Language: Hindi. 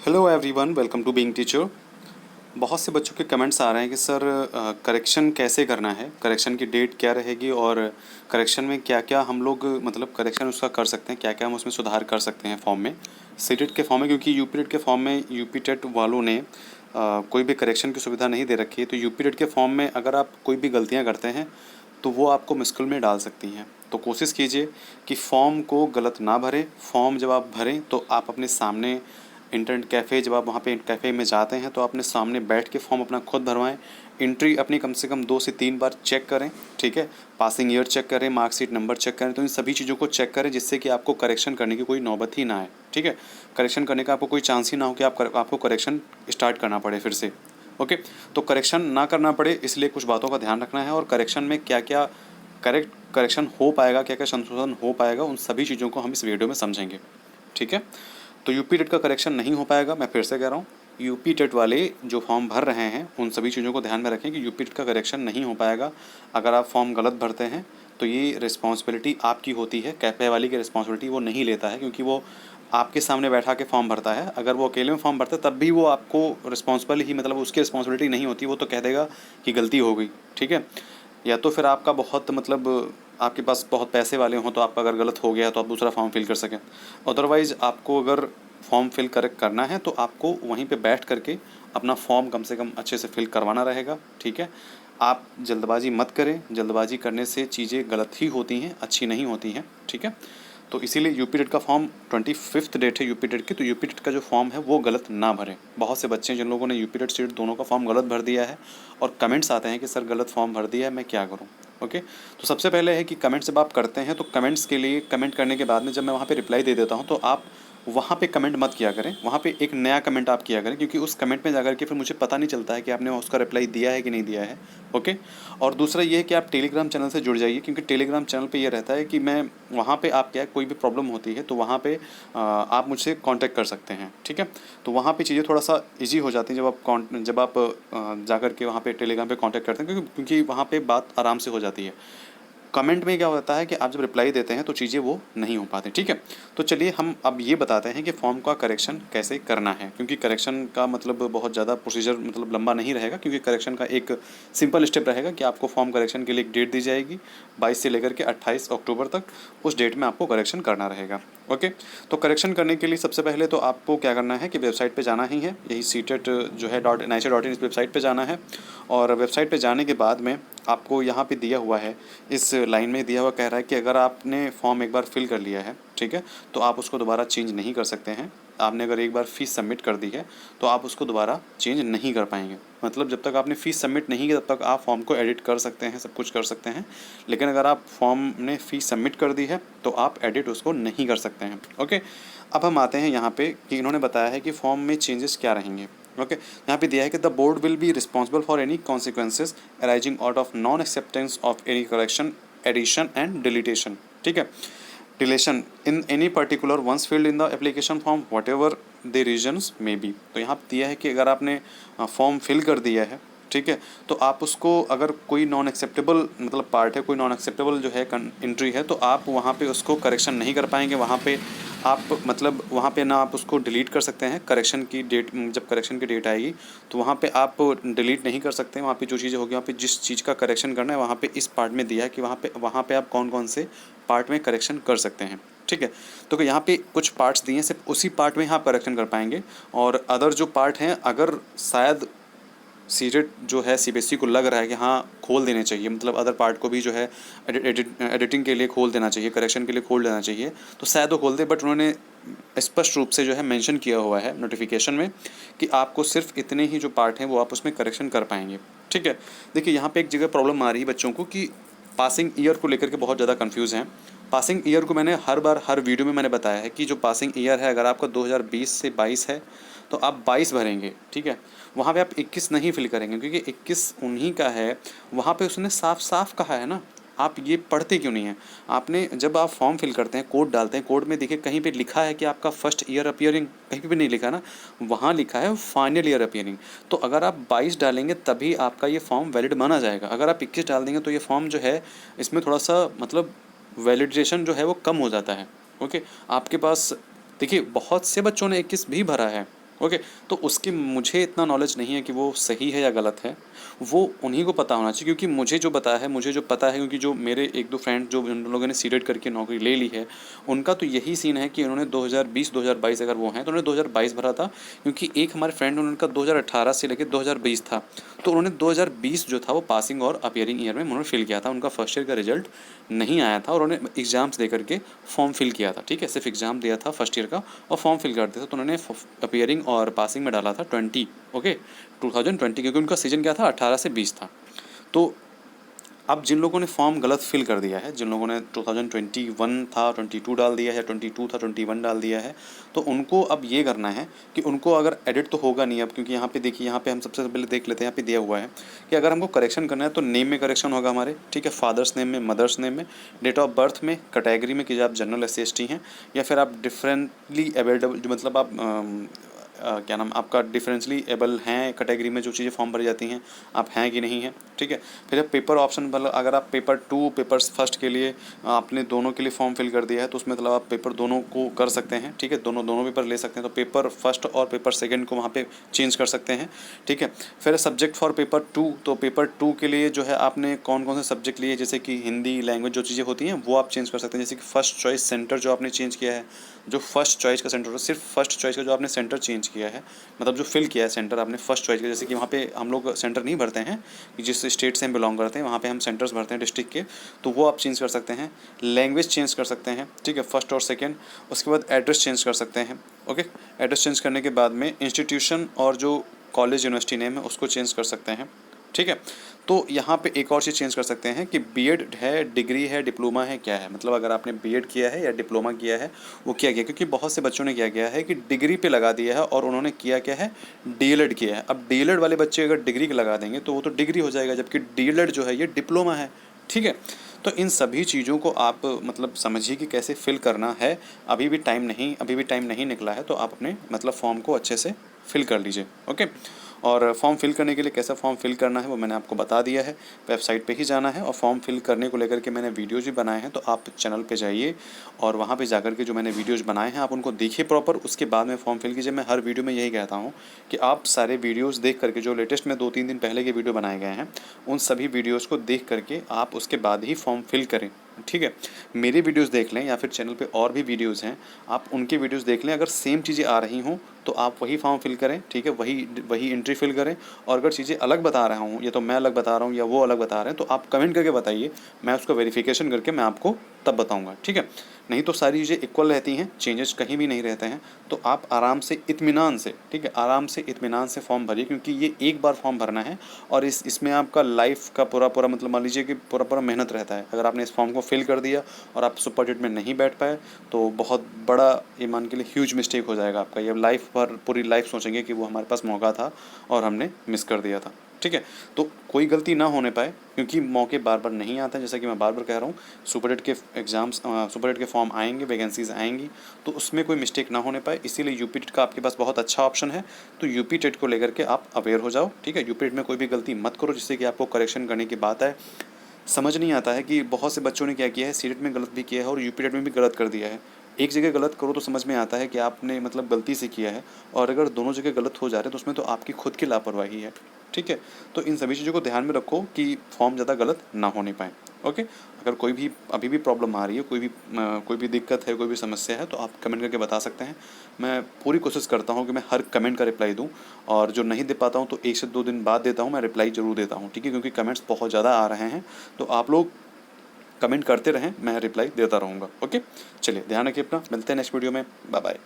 Hello everyone, welcome to being teacher. बहुत से बच्चों के कमेंट्स आ रहे हैं कि सर करेक्शन कैसे करना है, करेक्शन की डेट क्या रहेगी और करेक्शन में क्या क्या हम लोग मतलब करेक्शन उसका कर सकते हैं, क्या क्या हम उसमें सुधार कर सकते हैं फॉर्म में, सीटेट के फॉर्म में। क्योंकि यूपी टेट के फॉर्म में यूपी टेट वालों ने कोई भी करेक्शन की सुविधा नहीं दे रखी है। तो यूपी टेट के फॉर्म में अगर आप कोई भी गलतियाँ करते हैं तो वो आपको मुश्किल में डाल सकती हैं। तो कोशिश कीजिए कि फॉर्म को गलत ना भरें। फॉर्म जब आप भरें तो आप अपने सामने इंटरनेट कैफ़े, जब आप वहाँ पे कैफ़े में जाते हैं तो अपने सामने बैठ के फॉर्म अपना खुद भरवाएं। एंट्री अपनी कम से कम 2 से 3 बार चेक करें, ठीक है। पासिंग ईयर चेक करें, मार्कशीट नंबर चेक करें। तो इन सभी चीज़ों को चेक करें जिससे कि आपको करेक्शन करने की कोई नौबत ही ना आए, ठीक है। करेक्शन करने का आपको कोई चांस ही ना हो कि आपको करेक्शन स्टार्ट करना पड़े फिर से। ओके, तो करेक्शन ना करना पड़े इसलिए कुछ बातों का ध्यान रखना है। और करेक्शन में क्या क्या करेक्शन हो पाएगा, क्या क्या संशोधन हो पाएगा, उन सभी चीज़ों को हम इस वीडियो में समझेंगे, ठीक है। तो यूपी टेट का करेक्शन नहीं हो पाएगा। मैं फिर से कह रहा हूँ, यूपी टेट वाले जो फॉर्म भर रहे हैं उन सभी चीज़ों को ध्यान में रखें कि यूपी टेट का करेक्शन नहीं हो पाएगा। अगर आप फॉर्म गलत भरते हैं तो ये रिस्पॉन्सिबिलिटी आपकी होती है, कैफे वाली की रिस्पॉन्सिबिलिटी वो नहीं लेता है, क्योंकि वो आपके सामने बैठा के फॉर्म भरता है। अगर वो अकेले में फॉर्म भरता है तब भी वो आपको रिस्पॉन्सिबल ही, मतलब उसकी रिस्पॉन्सिबिलिटी नहीं होती। वो तो कह देगा कि गलती हो गई, ठीक है। या तो फिर आपका बहुत मतलब आपके पास बहुत पैसे वाले हों तो आपका अगर गलत हो गया तो आप दूसरा फॉर्म फिल कर सकें। अदरवाइज़ आपको अगर फॉर्म फिल करेक्ट करना है तो आपको वहीं पे बैठ करके अपना फॉर्म कम से कम अच्छे से फिल करवाना रहेगा, ठीक है। आप जल्दबाजी मत करें, जल्दबाजी करने से चीज़ें गलत ही होती हैं, अच्छी नहीं होती हैं, ठीक है। तो इसीलिए यूपी टेट का फॉर्म 25 डेट है यूपी टेट की, तो यूपी टेट का जो फॉर्म है वो गलत ना भरें। बहुत से बच्चे हैं जिन लोगों ने यूपी टेट सीट दोनों का फॉर्म गलत भर दिया है और कमेंट्स आते हैं कि सर गलत फॉर्म भर दिया है, मैं क्या करूं। ओके, तो सबसे पहले है कि कमेंट्स जब आप करते हैं तो कमेंट्स के लिए, कमेंट करने के बाद में जब मैं वहाँ पे रिप्लाई दे देता हूँ तो आप वहाँ पे कमेंट मत किया करें, वहाँ पे एक नया कमेंट आप किया करें, क्योंकि उस कमेंट में जाकर के फिर मुझे पता नहीं चलता है कि आपने उसका रिप्लाई दिया है कि नहीं दिया है। ओके, और दूसरा ये है कि आप टेलीग्राम चैनल से जुड़ जाइए, क्योंकि टेलीग्राम चैनल पे ये रहता है कि मैं वहाँ पे आप क्या कोई भी प्रॉब्लम होती है तो वहाँ पे आप मुझसे कांटेक्ट कर सकते हैं, ठीक है। तो वहाँ पे चीज़ें थोड़ा सा इजी हो जाती हैं जब आप जा कर के वहाँ पे टेलीग्राम पे कांटेक्ट करते हैं, क्योंकि वहाँ पे बात आराम से हो जाती है। कमेंट में क्या होता है कि आप जब रिप्लाई देते हैं तो चीज़ें वो नहीं हो पाती, ठीक है। तो चलिए हम अब ये बताते हैं कि फॉर्म का करेक्शन कैसे करना है, क्योंकि करेक्शन का मतलब बहुत ज़्यादा प्रोसीजर मतलब लंबा नहीं रहेगा, क्योंकि करेक्शन का एक सिंपल स्टेप रहेगा कि आपको फॉर्म करेक्शन के लिए एक डेट दी जाएगी 22 से लेकर के 28 अक्टूबर तक। उस डेट में आपको करेक्शन करना रहेगा। ओके, तो करेक्शन करने के लिए सबसे पहले तो आपको क्या करना है कि वेबसाइट पर जाना ही है, यही सीटेट जो है .NICET.in इस वेबसाइट पर जाना है। और वेबसाइट पर जाने के बाद में आपको यहाँ पे दिया हुआ है, इस लाइन में दिया हुआ कह रहा है कि अगर आपने फॉर्म एक बार फिल कर लिया है, ठीक है, तो आप उसको दोबारा चेंज नहीं कर सकते हैं। आपने अगर एक बार फ़ीस सबमिट कर दी है तो आप उसको दोबारा चेंज नहीं कर पाएंगे। मतलब जब तक आपने फ़ीस सबमिट नहीं की तब तक आप फॉर्म को एडिट कर सकते हैं, सब कुछ कर सकते हैं। लेकिन अगर आप फॉर्म ने फ़ीस सबमिट कर दी है तो आप एडिट उसको नहीं कर सकते हैं। ओके, अब हम आते हैं यहाँ पे कि इन्होंने बताया है कि फॉर्म में चेंजेस क्या रहेंगे। ओके, यहाँ पे दिया है कि the board will be responsible for any consequences arising out of non acceptance of any correction, addition and deletion, ठीक है, deletion in any particular once field in the application form whatever the reasons may be. तो यहाँ पे दिया है कि अगर आपने फॉर्म फिल कर दिया है, ठीक है, तो आप उसको अगर कोई नॉन एक्सेप्टेबल मतलब पार्ट है, कोई नॉन एक्सेप्टेबल जो है एंट्री है, तो आप वहाँ पे उसको करेक्शन नहीं कर पाएंगे। वहाँ पे आप मतलब वहाँ पे ना आप उसको डिलीट कर सकते हैं, करेक्शन की डेट जब करेक्शन की डेट आएगी तो वहाँ पे आप डिलीट नहीं कर सकते हैं। वहाँ पे जो चीज़ें होगी, वहाँ पे जिस चीज़ का करेक्शन करना है वहाँ पे इस पार्ट में दिया है कि वहाँ पे आप कौन कौन से पार्ट में करेक्शन कर सकते हैं, ठीक है। तो यहाँ पे कुछ पार्ट्स दिए हैं, सिर्फ उसी पार्ट में ही आप करेक्शन कर पाएंगे। और अदर जो पार्ट हैं, अगर शायद सीटेट जो है सीबीएसई को लग रहा है कि हाँ खोल देने चाहिए, मतलब अदर पार्ट को भी जो है एडिटिंग के लिए खोल देना चाहिए, करेक्शन के लिए खोल देना चाहिए, तो शायद वो खोल दे। बट उन्होंने स्पष्ट रूप से जो है मेंशन किया हुआ है नोटिफिकेशन में कि आपको सिर्फ इतने ही जो पार्ट हैं वो आप उसमें करेक्शन कर पाएंगे, ठीक है। देखिए यहाँ पे एक जगह प्रॉब्लम आ रही है बच्चों को कि पासिंग ईयर को लेकर के बहुत ज़्यादा कंफ्यूज हैं। पासिंग ईयर को मैंने हर बार हर वीडियो में मैंने बताया है कि जो पासिंग ईयर है, अगर आपका 2020 से 22 है तो आप 22 भरेंगे, ठीक है। वहाँ पे आप 21 नहीं फिल करेंगे, क्योंकि 21 उन्हीं का है, वहाँ पे उसने साफ साफ कहा है ना। आप ये पढ़ते क्यों नहीं हैं? आपने जब आप फॉर्म फिल करते हैं, कोड डालते हैं, कोड में देखिए कहीं पे लिखा है कि आपका फर्स्ट ईयर अपीयरिंग, कहीं भी नहीं लिखा ना, वहाँ लिखा है फाइनल ईयर अपीयरिंग। तो अगर आप 22 डालेंगे तभी आपका ये फॉर्म वैलिड माना जाएगा। अगर आप 21 डाल देंगे तो ये फॉर्म जो है इसमें थोड़ा सा मतलब वैलिडेशन जो है वो कम हो जाता है। ओके, आपके पास देखिए बहुत से बच्चों ने 21 भी भरा है, ओके। तो उसकी मुझे इतना नॉलेज नहीं है कि वो सही है या गलत है, वो उन्हीं को पता होना चाहिए, क्योंकि मुझे जो पता है, क्योंकि जो मेरे एक दो फ्रेंड जो जिन लोगों ने सीटेट करके नौकरी ले ली है, उनका तो यही सीन है कि उन्होंने 2020-2022 अगर वो हैं तो उन्होंने 2022 भरा था, क्योंकि एक हमारे फ्रेंड उनका 2018 से लेकर 2020 था, तो उन्होंने 2020 जो था वो पासिंग और अपीयरिंग ईयर में उन्होंने फिल किया था। उनका फर्स्ट ईयर का रिजल्ट नहीं आया था और उन्होंने एग्जाम्स दे करके फॉर्म फिल किया था, ठीक है, सिर्फ एग्जाम दिया था फर्स्ट ईयर का और फॉर्म फिल कर दिया था। तो उन्होंने अपीयरिंग और पासिंग में डाला था 20, ओके, 2020, क्योंकि उनका सीजन क्या था, 18 से 20 था। तो अब जिन लोगों ने फॉर्म गलत फिल कर दिया है, जिन लोगों ने 2021 था 22 डाल दिया है, 22 था 21 डाल दिया है, तो उनको अब ये करना है कि उनको अगर एडिट तो होगा नहीं अब, क्योंकि यहाँ पे देखिए, यहाँ पे हम सबसे पहले देख लेते हैं, यहाँ पे दिया हुआ है कि अगर हमको करेक्शन करना है तो नेम में करेक्शन होगा हमारे, ठीक है, फादर्स नेम में, मदर्स नेम में, डेट ऑफ बर्थ में, कैटेगरी में कि आप जनरल SC/ST हैं या फिर आप डिफरेंटली एबल्ड, मतलब आप क्या नाम आपका डिफरेंशली एबल हैं कैटेगरी में, जो चीज़ें फॉर्म भरी जाती हैं आप हैं कि नहीं हैं, ठीक है। फिर पेपर ऑप्शन, मतलब अगर आप पेपर 2 पेपर फर्स्ट के लिए आपने दोनों के लिए फॉर्म फिल कर दिया है तो उसमें मतलब आप पेपर दोनों को कर सकते हैं, ठीक है, दोनों पेपर ले सकते हैं, तो पेपर फर्स्ट और पेपर सेकंड को वहाँ पे चेंज कर सकते हैं, ठीक है। फिर सब्जेक्ट फॉर पेपर 2, तो पेपर 2 के लिए जो है आपने कौन कौन से सब्जेक्ट लिए, जैसे कि हिंदी लैंग्वेज जो चीज़ें होती हैं वो आप चेंज कर सकते हैं। जैसे कि फर्स्ट चॉइस सेंटर जो आपने चेंज किया है, जो फर्स्ट चॉइस का सेंटर, सिर्फ फर्स्ट चॉइस का जो आपने सेंटर चेंज किया है, मतलब जो फिल किया है सेंटर आपने फर्स्ट चॉइस का, जैसे कि वहाँ पे हम लोग सेंटर नहीं भरते हैं कि जिस स्टेट से हम बिलोंग करते हैं वहाँ पे हम सेंटर्स भरते हैं डिस्ट्रिक्ट के, तो वो आप चेंज कर सकते हैं। लैंग्वेज चेंज कर सकते हैं, ठीक है, फर्स्ट और सेकेंड। उसके बाद एड्रेस चेंज कर सकते हैं, ओके। एड्रेस चेंज करने के बाद में इंस्टीट्यूशन और जो कॉलेज यूनिवर्सिटी नेम है उसको चेंज कर सकते हैं, ठीक है। तो यहाँ पे एक और चीज़ चेंज कर सकते हैं कि बीएड है, डिग्री है, डिप्लोमा है, क्या है, मतलब अगर आपने बीएड किया है या डिप्लोमा किया है वो क्या किया, क्योंकि बहुत से बच्चों ने क्या किया है कि डिग्री पे लगा दिया है और उन्होंने किया क्या है, डीएलएड किया है। अब डीएलएड वाले बच्चे अगर डिग्री लगा देंगे तो वो तो डिग्री हो जाएगा, जबकि डीएलएड जो है ये डिप्लोमा है, ठीक है। तो इन सभी चीज़ों को आप मतलब समझिए कि कैसे फिल करना है। अभी भी टाइम नहीं निकला है, तो आप अपने मतलब फॉर्म को अच्छे से फिल कर लीजिए, ओके। और फॉर्म फिल करने के लिए कैसा फॉर्म फिल करना है वो मैंने आपको बता दिया है, वेबसाइट पे ही जाना है और फॉर्म फिल करने को लेकर के मैंने वीडियोज़ भी बनाए हैं, तो आप चैनल पे जाइए और वहाँ पे जाकर के जो मैंने वीडियोज़ बनाए हैं आप उनको देखिए प्रॉपर, उसके बाद में फॉर्म फिल कीजिए। मैं हर वीडियो में यही कहता हूँ कि आप सारे वीडियोज़ देख करके, जो लेटेस्ट में 2-3 दिन पहले के वीडियो बनाए गए हैं, उन सभी वीडियोज़ को देख करके आप उसके बाद ही फॉर्म फिल करें, ठीक है। मेरी वीडियोस देख लें या फिर चैनल पे और भी वीडियोस हैं, आप उनके वीडियोस देख लें, अगर सेम चीज़ें आ रही हों तो आप वही फॉर्म फिल करें, ठीक है, वही वही एंट्री फिल करें। और अगर चीज़ें अलग बता रहा हूँ या तो मैं अलग बता रहा हूँ या वो अलग बता रहे हैं, तो आप कमेंट करके बताइए, मैं उसको वेरिफिकेशन करके मैं आपको तब बताऊँगा, ठीक है। नहीं तो सारी चीज़ें इक्वल रहती हैं, चेंजेस कहीं भी नहीं रहते हैं, तो आप आराम से इत्मीनान से, ठीक है, आराम से इत्मीनान से फॉर्म भरिए, क्योंकि ये एक बार फॉर्म भरना है और इसमें आपका लाइफ का पूरा मतलब मान लीजिए कि पूरा मेहनत रहता है। अगर आपने इस फॉर्म को फिल कर दिया और आप सुपर डेट में नहीं बैठ पाए तो बहुत बड़ा, ये मान के लिए ह्यूज मिस्टेक हो जाएगा आपका। ये लाइफ भर, पूरी लाइफ सोचेंगे कि वो हमारे पास मौका था और हमने मिस कर दिया था, ठीक है। तो कोई गलती ना होने पाए, क्योंकि मौके बार बार नहीं आते हैं, जैसा कि मैं बार बार कह रहा हूँ, सुपर डेट के एग्ज़ाम्स, सुपर डेट के फॉर्म आएंगे, वैकेंसीज आएंगी, तो उसमें कोई मिस्टेक ना होने पाए, इसीलिए यूपी टेट का आपके पास बहुत अच्छा ऑप्शन है। तो यूपी टेट को लेकर के आप अवेयर हो जाओ, ठीक है। यूपी टेट में कोई भी गलती मत करो जिससे कि आपको करेक्शन करने की बात आए। समझ नहीं आता है कि बहुत से बच्चों ने क्या किया है, सीटेट में गलत भी किया है और यूपी टेट में भी गलत कर दिया है। एक जगह गलत करो तो समझ में आता है कि आपने मतलब गलती से किया है, और अगर दोनों जगह गलत हो जा रहे हैं तो उसमें तो आपकी खुद की लापरवाही है, ठीक है। तो इन सभी चीज़ों को ध्यान में रखो कि फॉर्म ज़्यादा गलत ना होने पाए, ओके। अगर कोई भी अभी भी प्रॉब्लम आ रही है, कोई भी दिक्कत है, कोई भी समस्या है, तो आप कमेंट करके बता सकते हैं। मैं पूरी कोशिश करता हूँ कि मैं हर कमेंट का रिप्लाई दूँ, और जो नहीं दे पाता हूँ तो 1 से 2 दिन बाद देता हूँ, मैं रिप्लाई ज़रूर देता हूँ, ठीक है, क्योंकि कमेंट्स बहुत ज़्यादा आ रहे हैं। तो आप लोग कमेंट करते रहें, मैं रिप्लाई देता रहूँगा, ओके। चलिए, ध्यान रखिए अपना, मिलते हैं नेक्स्ट वीडियो में, बाय बाय।